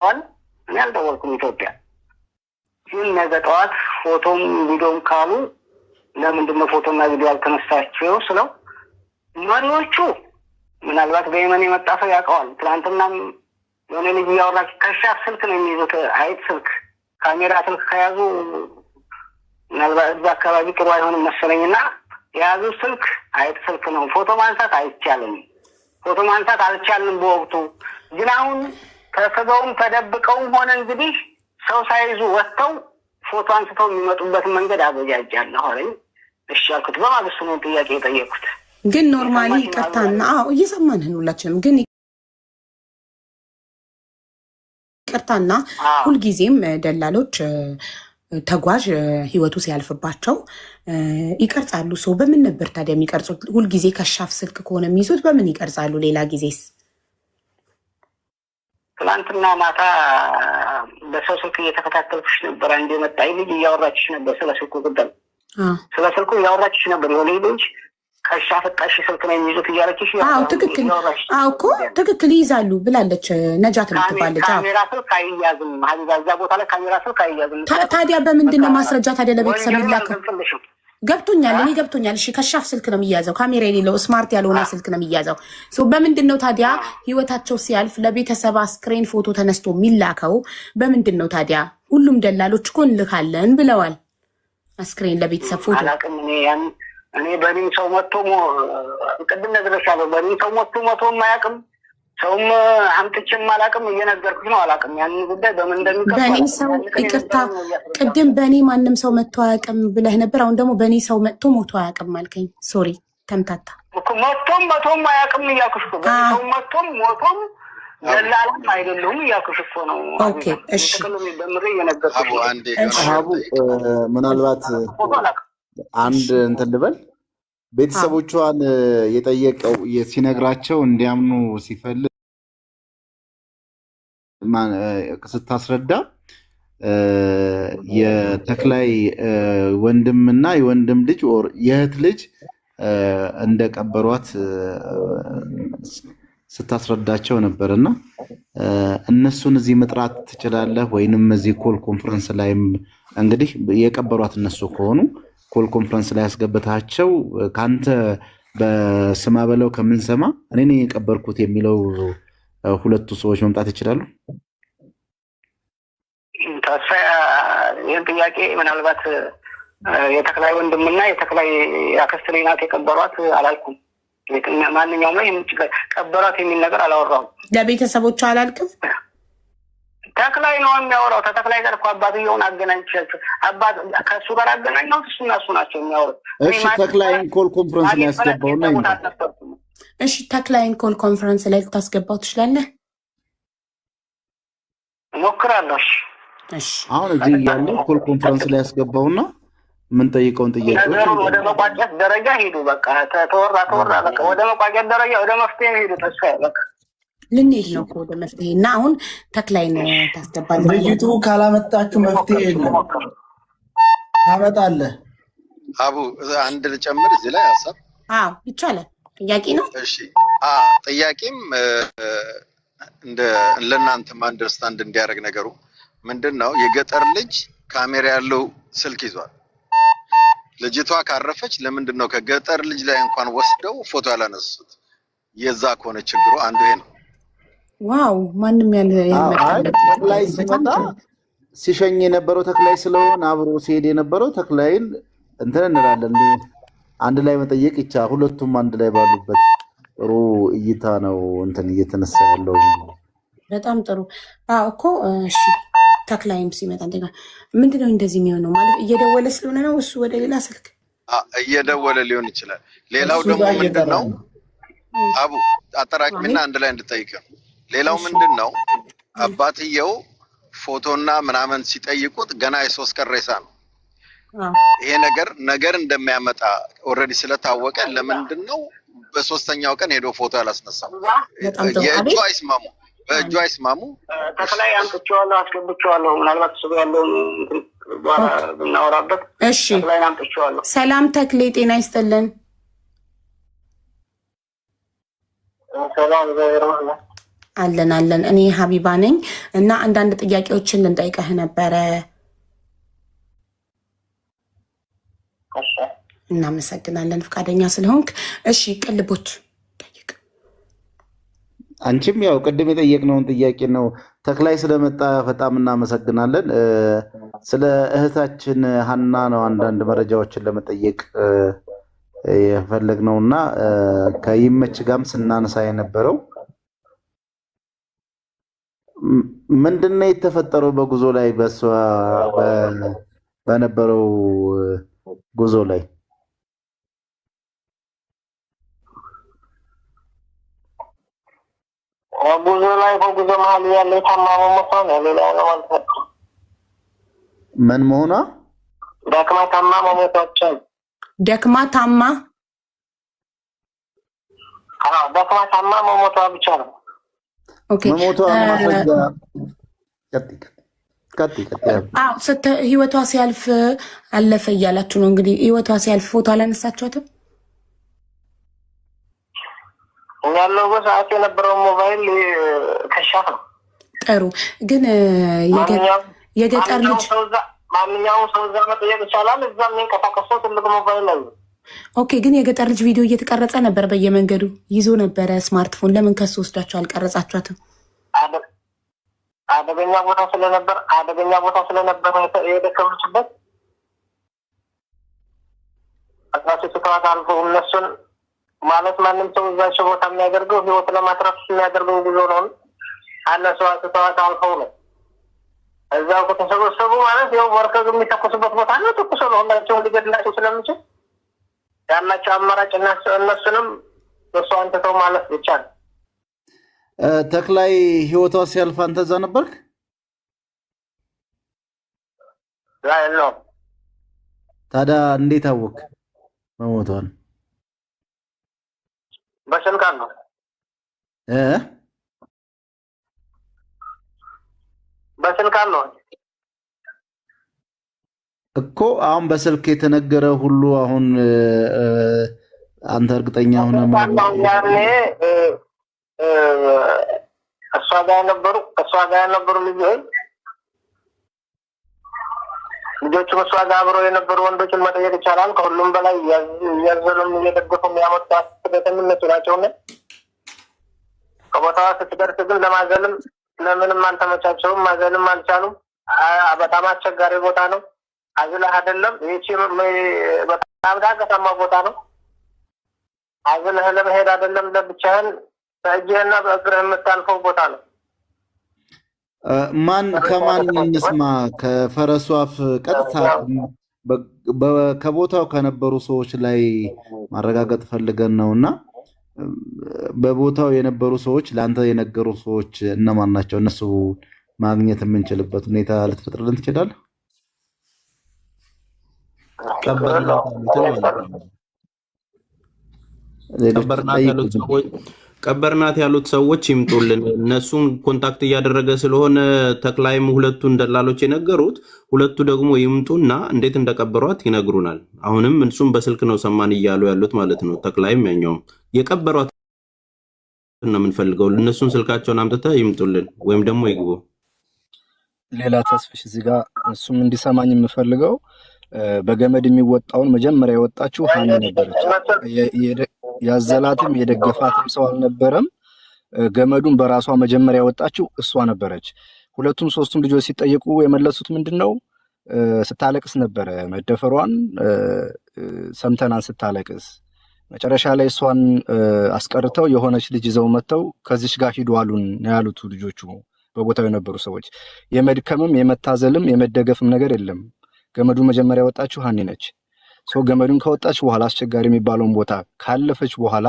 እኔ አልደወልኩም ኢትዮጵያ። ግን ነገ ጠዋት ፎቶም ቪዲዮም ካሉ ለምንድነው ፎቶና ቪዲዮ ያልተነሳቸው ስለው መሪዎቹ ምናልባት በየመን የመጣ ሰው ያውቀዋል። ትናንትናም የሆነ ልጅ እያወራች ከሻፍ ስልክ ነው የሚይዙት፣ አይት ስልክ ካሜራ ስልክ ከያዙ ምናልባት እዛ አካባቢ ጥሩ አይሆንም መሰለኝና የያዙ ስልክ አይት ስልክ ነው። ፎቶ ማንሳት አይቻልም፣ ፎቶ ማንሳት አልቻልንም በወቅቱ። ግን አሁን ተሰበውም ተደብቀውም ሆነ እንግዲህ ሰው ሳይዙ ወጥተው ፎቶ አንስተው የሚመጡበትን መንገድ አበጃጃለሁ አለኝ። እሺ አልኩት። በማግስቱ ነው ጥያቄ የጠየኩት። ግን ኖርማሊ ይቅርታና እየሰማንህን ሁላችንም ግን ይቅርታና ሁልጊዜም ደላሎች ተጓዥ ህይወቱ ሲያልፍባቸው ይቀርጻሉ። ሰው በምን ነበር ታዲያ የሚቀርጹት? ሁልጊዜ ከሻፍ ስልክ ከሆነ የሚይዙት በምን ይቀርጻሉ? ሌላ ጊዜስ? ትናንትና ማታ በሰው ስልክ እየተከታተልኩሽ ነበር። አንድ የመጣኝ ልጅ እያወራችሽ ነበር ስለ ስልኩ ጉዳይ፣ ስለ ስልኩ እያወራችሽ ነበር። የሆነ ልጅ ከሻፍ ጠሽ ስልክ ነው የሚይዙት እያለችሽ። ትክክል እኮ ትክክል ይይዛሉ ብላለች ነጃት የምትባለች። ካሜራ ስልክ አይያዝም ሀቢባ፣ እዛ ቦታ ላይ ካሜራ ስልክ አይያዝም። ታዲያ በምንድን ነው ማስረጃ ታዲያ ለቤተሰብ የሚላከው? ገብቶኛል፣ እኔ ገብቶኛል። እሺ ከሻፍ ስልክ ነው የሚያዘው፣ ካሜራ የሌለው ስማርት ያልሆነ ስልክ ነው የሚያዘው። በምንድን ነው ታዲያ ህይወታቸው ሲያልፍ ለቤተሰብ አስክሬን ፎቶ ተነስቶ የሚላከው? በምንድን ነው ታዲያ? ሁሉም ደላሎች እኮ እንልካለን ብለዋል አስክሬን ለቤተሰብ ፎቶ። እኔ በእኔም ሰው መጥቶ ቅድም ነግሬሻለሁ። በእኔም ሰው መጥቶ አያውቅም። ሰውም አምጥቼም አላውቅም። እየነገርኩሽ ነው፣ አላውቅም ያንን ጉዳይ በምን እንደሚቀር። በእኔ ሰው ይቅርታ፣ ቅድም በእኔ ማንም ሰው መጥቶ አያውቅም ብለህ ነበር። አሁን ደግሞ በእኔ ሰው መጥቶ ሞቶ አያውቅም አልከኝ። ሶሪ ተምታታ። መቶም አያውቅም እያልኩሽ እኮ በሰው መቶም ሞቶም ደላላም አይደለሁም እያልኩሽ እኮ ነው። ኦኬ እሺ፣ በምሬ እየነገርኩሽ ምናልባት አንድ እንትን ልበል። ቤተሰቦቿን የጠየቀው ሲነግራቸው እንዲያምኑ ሲፈልግ ስታስረዳ የተክላይ ወንድምና የወንድም ልጅ የእህት ልጅ እንደቀበሯት ስታስረዳቸው ነበርና እነሱን እዚህ መጥራት ትችላለህ ወይንም እዚህ ኮል ኮንፈረንስ ላይም እንግዲህ የቀበሯት እነሱ ከሆኑ ኮል ኮንፈረንስ ላይ ያስገብታቸው ካንተ በስማ በለው ከምንሰማ እኔ ነኝ የቀበርኩት የሚለው ሁለቱ ሰዎች መምጣት ይችላሉ። ተስፋ ይህን ጥያቄ ምናልባት የተክላይ ወንድምና የተክላይ አክስት ልጅ ናት የቀበሯት አላልኩም። ማንኛውም ላይ ቀበሯት የሚል ነገር አላወራሁም። ለቤተሰቦቹ አላልክም። ተክላይ ነው የሚያወራው። ተክላይ ጋር እኮ አባትየውን አገናኝቻቸው አባት ከእሱ ጋር አገናኘው። እሱና እሱ ናቸው የሚያወሩት። እሺ ተክላይን ኮል ኮንፈረንስ ላይ ያስገባውና እሺ ተክላይን ኮል ኮንፈረንስ ላይ ልታስገባው ትችላለህ? እሞክራለሁ። እሺ አሁን እዚህ ያለው ኮል ኮንፈረንስ ላይ ያስገባውና ምን ጠይቀውን ጥያቄዎች ወደ መቋጨት ደረጃ ሄዱ። በቃ ተወራ በቃ ወደ መቋጨት ደረጃ ወደ መፍትሄ ሄዱ። ተስፋ በቃ ልንሄድ ነው ወደ መፍትሄ እና አሁን ተክላይን ታስገባለህ። ልጅቱ ካላመጣችሁ መፍትሄ የለም። ታመጣለህ። አቡ አንድ ልጨምር እዚህ ላይ ሀሳብ። ይቻላል። ጥያቄ ነው። እሺ ጥያቄም ለእናንተም አንደርስታንድ እንዲያደርግ ነገሩ ምንድነው? የገጠር ልጅ ካሜራ ያለው ስልክ ይዟል። ልጅቷ ካረፈች ለምንድነው ከገጠር ልጅ ላይ እንኳን ወስደው ፎቶ ያላነሱት? የዛ ከሆነ ችግሩ አንዱ ይሄ ነው። ዋው ማንም ያልመጣለት ተክላይ ሲመጣ ሲሸኝ የነበረው ተክላይ ስለሆነ አብሮ ሲሄድ የነበረው ተክላይን እንትን እንላለን። አንድ ላይ መጠየቅ ይቻላል። ሁለቱም አንድ ላይ ባሉበት ጥሩ እይታ ነው እንትን እየተነሳ ያለው። በጣም ጥሩ እኮ እሺ። ተክላይም ሲመጣ ምንድነው እንደዚህ የሚሆነው? ማለት እየደወለ ስለሆነ ነው እሱ ወደ ሌላ ስልክ እየደወለ ሊሆን ይችላል። ሌላው ደግሞ ምንድነው አቡ አጠራቅሚና አንድ ላይ እንድጠይቅ። ሌላው ምንድነው አባትየው ፎቶና ምናምን ሲጠይቁት ገና የ3 ቀን ሬሳ ነው። ይሄ ነገር እንደሚያመጣ ኦልሬዲ ስለታወቀ ለምንድነው በ3ኛው ቀን ሄዶ ፎቶ ያላስነሳው? የእጁ አይስማሙ፣ በእጁ አይስማሙ። ተክላይ አምጥቼዋለሁ፣ አስገብቼዋለሁ። ምናልባት እሱ ያለውን እናወራበት። እሺ ሰላም ተክሌ፣ ጤና ይስጥልን። አለን። እኔ ሀቢባ ነኝ እና አንዳንድ ጥያቄዎችን ልንጠይቅህ ነበረ። እናመሰግናለን ፈቃደኛ ስለሆንክ። እሺ ቅልቦች ጠይቅ። አንቺም ያው ቅድም የጠየቅነውን ጥያቄ ነው። ተክላይ ስለመጣ በጣም እናመሰግናለን። ስለ እህታችን ሀና ነው አንዳንድ መረጃዎችን ለመጠየቅ የፈለግነውና ከይመች ጋርም ስናነሳ የነበረው ምንድነው የተፈጠረው በጉዞ ላይ በሷ በነበረው ጉዞ ላይ በጉዞ መሀል ያለ የታማመ ሞቷ ነው። ሌላ ነው ማለት ነው። ምን መሆኗ? ደክማ ታማ መሞቷቸው። ደክማ ታማ መሞቷ ብቻ ነው። ኦኬ መሞቷ ማስረጃ ህይወቷ ሲያልፍ አለፈ እያላችሁ ነው እንግዲህ። ህይወቷ ሲያልፍ ፎቶ አላነሳችኋትም? ያለው በሰዓት የነበረው ሞባይል ከሻፍ ነው። ጥሩ ግን የገጠር ልጅ ማንኛውም ሰው እዛ መጠየቅ ይቻላል። እዛም የሚንቀሳቀሰው ትልቅ ሞባይል ነው። ኦኬ ግን የገጠር ልጅ ቪዲዮ እየተቀረጸ ነበር፣ በየመንገዱ ይዞ ነበረ ስማርትፎን። ለምን ከሱ ወስዳችሁ አልቀረጻችኋትም? አደገኛ ቦታ ስለነበር የደከመችበት አጥራቸው ተዋት አልፎ እነሱን ማለት ማንም ሰው እዛቸው ቦታ የሚያደርገው ህይወት ለማትረፍ የሚያደርገው ጉዞ ነው። አነሱ ተዋት አልፈው ነው እዛው ከተሰበሰቡ ማለት ያው ወርከው የሚተኩሱበት ቦታ ነው። ተኩሶ ነው ሁላቸውም ሊገድላቸው ስለሚችል ያላቸው አማራጭ እነሱንም እሱ አንተተው ማለት ብቻ ነው። ተክላይ ህይወቷ ሲያልፍ አንተ እዛ ነበርክ? ነው። ታዲያ እንዴት አወቅ መሞቷን? በስልክ ነው በስልክ ነው እኮ አሁን በስልክ የተነገረ ሁሉ አሁን አንተ እርግጠኛ ሆነ ያኔ እሷ ጋር የነበሩ ልጆቹ እሷ ጋር አብረው የነበሩ ወንዶችን መጠየቅ ይቻላል። ከሁሉም በላይ እያዘሉም እየደገፉም ያመጣት ስደተኝነቱ ናቸውና ከቦታዋ ስትደርስ ግን ለማዘልም ለምንም አልተመቻቸውም። ማዘልም አልቻሉም። በጣም አስቸጋሪ ቦታ ነው። አዝለህ አይደለም ይቺ በጣም ዳገታማ ቦታ ነው። አዝለህ ለመሄድ አይደለም ለብቻህን በእጅህና በእግርህ የምታልፈው ቦታ ነው። ማን ከማን እንስማ? ከፈረሱ አፍ ቀጥታ ከቦታው ከነበሩ ሰዎች ላይ ማረጋገጥ ፈልገን ነውና በቦታው የነበሩ ሰዎች ለአንተ የነገሩ ሰዎች እነማን ናቸው? እነሱ ማግኘት የምንችልበት ሁኔታ ልትፈጥርልን ትችላለህ? ቀበርናት ያሉት ሰዎች ይምጡልን። እነሱን ኮንታክት እያደረገ ስለሆነ ተክላይም ሁለቱን ደላሎች የነገሩት፣ ሁለቱ ደግሞ ይምጡና እንዴት እንደቀበሯት ይነግሩናል። አሁንም እሱም በስልክ ነው ሰማን እያሉ ያሉት ማለት ነው። ተክላይም ያኛውም የቀበሯት ነው የምንፈልገው። እነሱን ስልካቸውን አምጥተህ ይምጡልን ወይም ደግሞ ይግቡ። ሌላ ተስፍሽ እዚህ ጋር እሱም እንዲሰማኝ የምፈልገው በገመድ የሚወጣውን መጀመሪያ የወጣችው ሀኒ ነበረች። ያዘላትም የደገፋትም ሰው አልነበረም። ገመዱን በራሷ መጀመሪያ የወጣችው እሷ ነበረች። ሁለቱም ሶስቱም ልጆች ሲጠየቁ የመለሱት ምንድነው? ስታለቅስ ነበረ። መደፈሯን ሰምተናን ስታለቅስ መጨረሻ ላይ እሷን አስቀርተው የሆነች ልጅ ይዘው መጥተው ከዚች ጋር ሂዱ አሉን ያሉት ልጆቹ በቦታው የነበሩ ሰዎች። የመድከምም የመታዘልም የመደገፍም ነገር የለም። ገመዱን መጀመሪያ የወጣችው ሀኒ ነች። ሰው ገመዱን ከወጣች በኋላ አስቸጋሪ የሚባለውን ቦታ ካለፈች በኋላ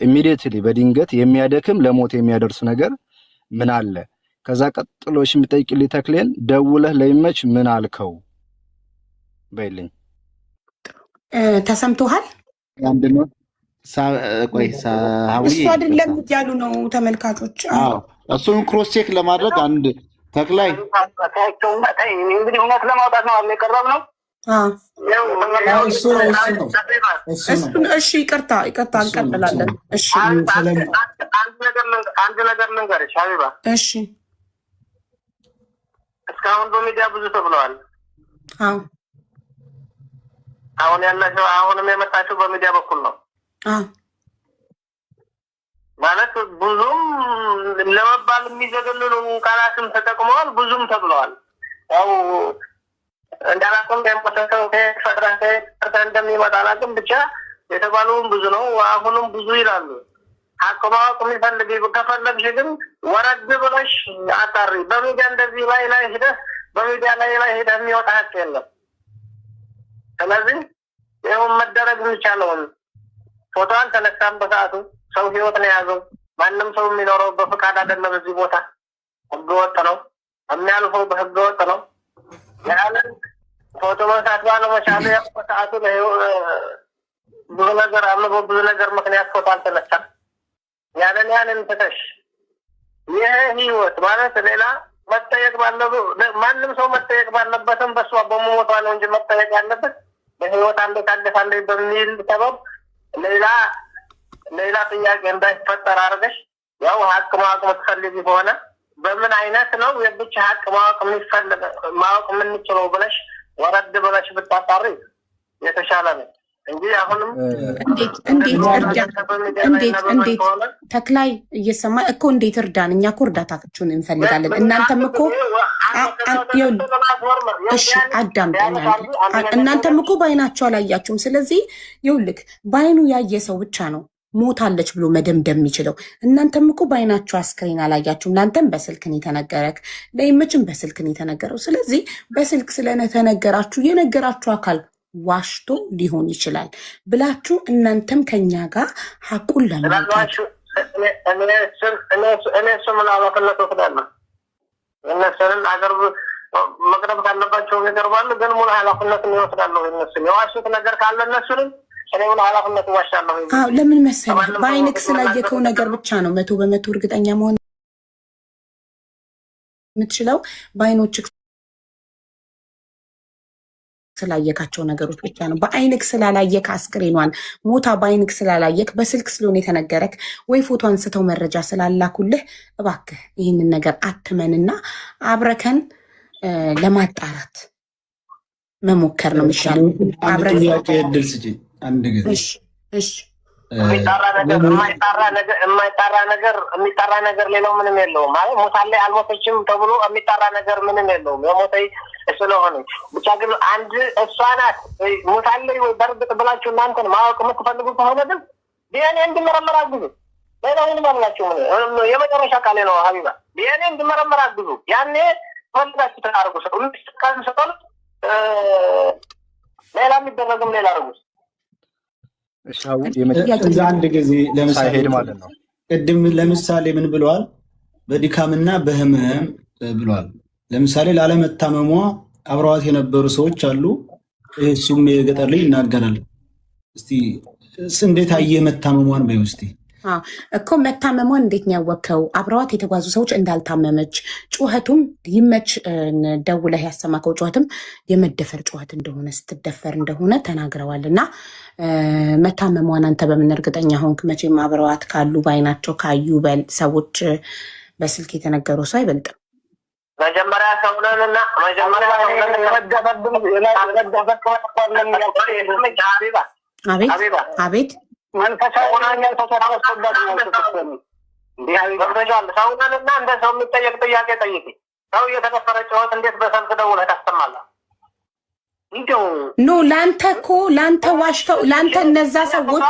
ኢሚዲየትሊ በድንገት የሚያደክም ለሞት የሚያደርስ ነገር ምን አለ? ከዛ ቀጥሎሽ የሚጠይቅልኝ ተክሌን ደውለህ ለይመች ምን አልከው በይልኝ። ተሰምቶሃል? አንደኛው ቆይ እሱ አይደለም ያሉ ነው ተመልካቾች። እሱን ክሮስ ቼክ ለማድረግ አንድ ተክላይ እንግዲህ እውነት ለማውጣት ነው የቀረብ ነው። እሺ ይቅርታ እንቀጥላለን። እሺ አንድ ነገር ልንገርሽ ሀቢባ። እሺ እስካሁን በሚዲያ ብዙ ተብለዋል። አሁንም የመጣችው በሚዲያ በኩል ነው ማለት ብዙም ለመባል የሚዘገንኑ ቃላትም ተጠቅመዋል፣ ብዙም ተብለዋል። ያው እንዳላቅም እንደሚመጣ አላቅም፣ ብቻ የተባለውን ብዙ ነው። አሁንም ብዙ ይላሉ። ሀቅ ማወቅ የሚፈልግ ከፈለግሽ ግን ወረድ ብለሽ አጣሪ። በሚዲያ እንደዚህ ላይ ሂደህ በሚዲያ ላይ ሂደህ የሚወጣ ሀቅ የለም። ስለዚህ ይኸውም መደረግ የሚቻለውን ፎቶ አልተነሳም በሰዓቱ። ሰው ህይወት ነው የያዘው። ማንም ሰው የሚኖረው በፍቃድ አይደለም። እዚህ ቦታ ህገወጥ ነው። የሚያልፈው በህገወጥ ነው። ያንን ፎቶ መንሳት ባለመቻሉ በሰዓቱ ብዙ ነገር አምቦ ብዙ ነገር ምክንያት ፎቶ አልተነሳም። ያንን ትተሽ ይህ ህይወት ማለት ሌላ መጠየቅ ባለው ማንም ሰው መጠየቅ ባለበትም በሷ በመሞቷ ነው እንጂ መጠየቅ ያለበት በህይወት አንዴ ታገሳለች በሚል ሰበብ ሌላ ጥያቄ እንዳይፈጠር አድርገሽ ያው ሀቅ ማወቅ የምትፈልጊ ከሆነ በምን አይነት ነው የብቻ ሀቅ ማወቅ የምንችለው ብለሽ ወረድ ብለሽ ብታጣሪ የተሻለ ነው እንጂ አሁንም እንዴት ተክላይ እየሰማ እኮ እንዴት እርዳን። እኛ እኮ እርዳታችሁን እንፈልጋለን። እናንተም እኮ እሺ አዳምጠኝ። እናንተም እኮ በአይናቸው አላያችሁም። ስለዚህ ይኸውልህ በአይኑ ያየ ሰው ብቻ ነው ሞታለች ብሎ መደምደም የሚችለው። እናንተም እኮ በአይናችሁ አስክሬን አላያችሁም። እናንተም በስልክን የተነገረክ ለይመችን በስልክን የተነገረው። ስለዚህ በስልክ ስለተነገራችሁ የነገራችሁ አካል ዋሽቶ ሊሆን ይችላል ብላችሁ እናንተም ከኛ ጋር ሀቁን ለማውጣት እኔ ስምን ኃላፊነት ወስዳለሁ። እነሱንም አገር መቅረብ ካለባቸው ይቀርባሉ፣ ግን ሙሉ ኃላፊነት ይወስዳለሁ። እነሱን የዋሹት ነገር ካለ እነሱንም እኔ ሙሉ ኃላፊነት እዋሻለሁ። ለምን መሰለህ በአይንክ ስላየከው ነገር ብቻ ነው 100% እርግጠኛ መሆን የምትችለው። በአይኖችክ ስላየካቸው ነገሮች ብቻ ነው። በአይንክ ስላላየክ አስክሬኗን ሞታ በአይንክ ስላላየክ በስልክ ስለሆነ የተነገረክ ወይ ፎቶ አንስተው መረጃ ስላላኩልህ እባክህ ይህንን ነገር አትመንና አብረከን ለማጣራት መሞከር ነው የሚሻለው። አብረን እድል ስጪ አንድ ጊዜ እሺ የሚጣራ ነገር ሌላው ምንም የለውም። ማለት ሞታለች አልሞተችም ተብሎ የሚጣራ ነገር ምንም የለውም። የሞተች ስለሆነ ብቻ ግን አንድ እሷ ናት ሞታለች ወይ በርግጥ ብላችሁ እናንተን ማወቅ የምትፈልጉ ከሆነ ግን ዲኤንኤ እንዲመረመር አግዙ። ሌላ ምንም አላችሁ። የመጨረሻ ቃሌ ነው ሀቢባ፣ ዲኤንኤ እንዲመረመር አግዙ። ያኔ ፈልጋችሁ ተናርጉ። ሰው እንዲስቃን ሰጠሉ ሌላ የሚደረግም ሌላ አርጉ። እዛ አንድ ጊዜ ለምሳሌ ማለት ነው። ቅድም ለምሳሌ ምን ብለዋል? በድካምና በህመም ብለዋል። ለምሳሌ ላለመታመሟ አብረዋት የነበሩ ሰዎች አሉ። እሱም የገጠር ልጅ ይናገራል። እስቲ እንዴት አየ መታመሟን በይ ውስጥ እኮ መታመሟን እንዴት ነው ያወቅከው? አብረዋት የተጓዙ ሰዎች እንዳልታመመች ጩኸቱም ይመች ደውለህ ያሰማከው ጩኸትም የመደፈር ጩኸት እንደሆነ ስትደፈር እንደሆነ ተናግረዋል። እና መታመሟን አንተ በምን እርግጠኛ ሆንክ? መቼም አብረዋት ካሉ በአይናቸው ካዩ ሰዎች በስልክ የተነገረው ሰው አይበልጥም። መጀመሪያ ሰውነንና መጀመሪያ አቤት መንፈሳዊ ሰውነንና እንደ ሰው የሚጠየቅ ጥያቄ ጠይቂ። ሰው እየተደፈረ ጩኸት እንዴት በሰልክ ደውለህ ታሰማለህ? ኖ ለአንተ እኮ ለአንተ ዋሽተው ለአንተ እነዛ ሰዎች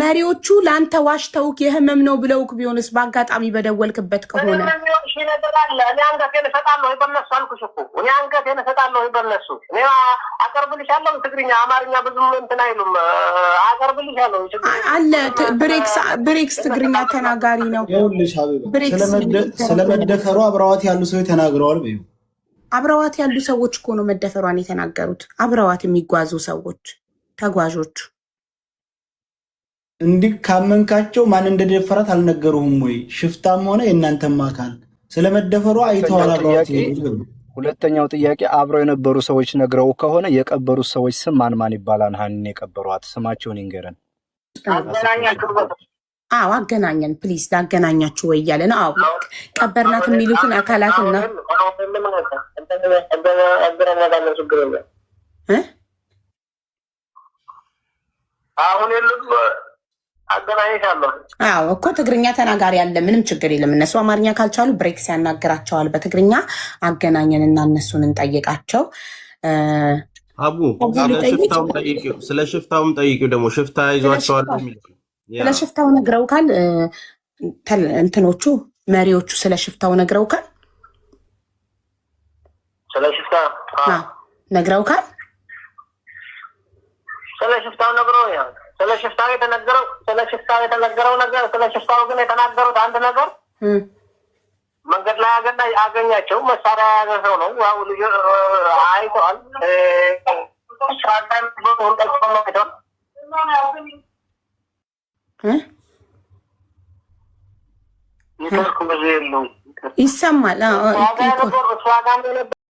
መሪዎቹ ለአንተ ዋሽተውክ የህመም ነው ብለውክ ቢሆንስ በአጋጣሚ በደወልክበት ከሆነ ነገር አለ። እኔ አንገቴን እሰጣለሁ በነሱ አልኩሽ እኮ እኔ አንገቴን እሰጣለሁ በነሱ። እኔ አቀርብልሻለሁ። ትግርኛ አማርኛ ብዙም እንትን አይሉም። አቀርብልሻለሁ አለ። ብሬክስ ትግርኛ ተናጋሪ ነው። ይኸውልሽ ስለመደፈሩ አብረዋት ያሉ ሰዎች ተናግረዋል በይው። አብረዋት ያሉ ሰዎች እኮ ነው መደፈሯን የተናገሩት። አብረዋት የሚጓዙ ሰዎች ተጓዦቹ። እንዲህ ካመንካቸው ማን እንደደፈራት አልነገሩህም ወይ? ሽፍታም ሆነ የእናንተም አካል ስለመደፈሯ አይተዋል። አብረዋት ሁለተኛው ጥያቄ አብረው የነበሩ ሰዎች ነግረው ከሆነ የቀበሩት ሰዎች ስም ማን ማን ይባላል? ሀኒን የቀበሯት ስማቸውን ይንገረን። አዎ አገናኘን ፕሊዝ፣ ላገናኛችሁ ወይ እያለ ነው። አዎ ቀበርናት የሚሉትን አካላትና አሁን አገናኝሻለሁ። አዎ እኮ ትግርኛ ተናጋሪ ያለ ምንም ችግር የለም። እነሱ አማርኛ ካልቻሉ ብሬክስ ያናግራቸዋል በትግርኛ። አገናኘን እና እነሱን እንጠይቃቸው። አቡ ስለ ሽፍታውም ጠይቂው። ደግሞ ሽፍታ ይዟቸዋል የሚል ስለ ሽፍታው ነግረውካል? እንትኖቹ መሪዎቹ ስለ ሽፍታው ነግረውካል? ስለ ሽፍታ ነግረውካል? ስለ ሽፍታው ነግረውኛል። ስለ ሽፍታው የተነገረው ነገር ስለ ሽፍታው ግን የተናገሩት አንድ ነገር መንገድ ላይ አገኛቸው መሳሪያ የያዘ ሰው ነው። ያው ልጅ አይተዋል። ይሰማል።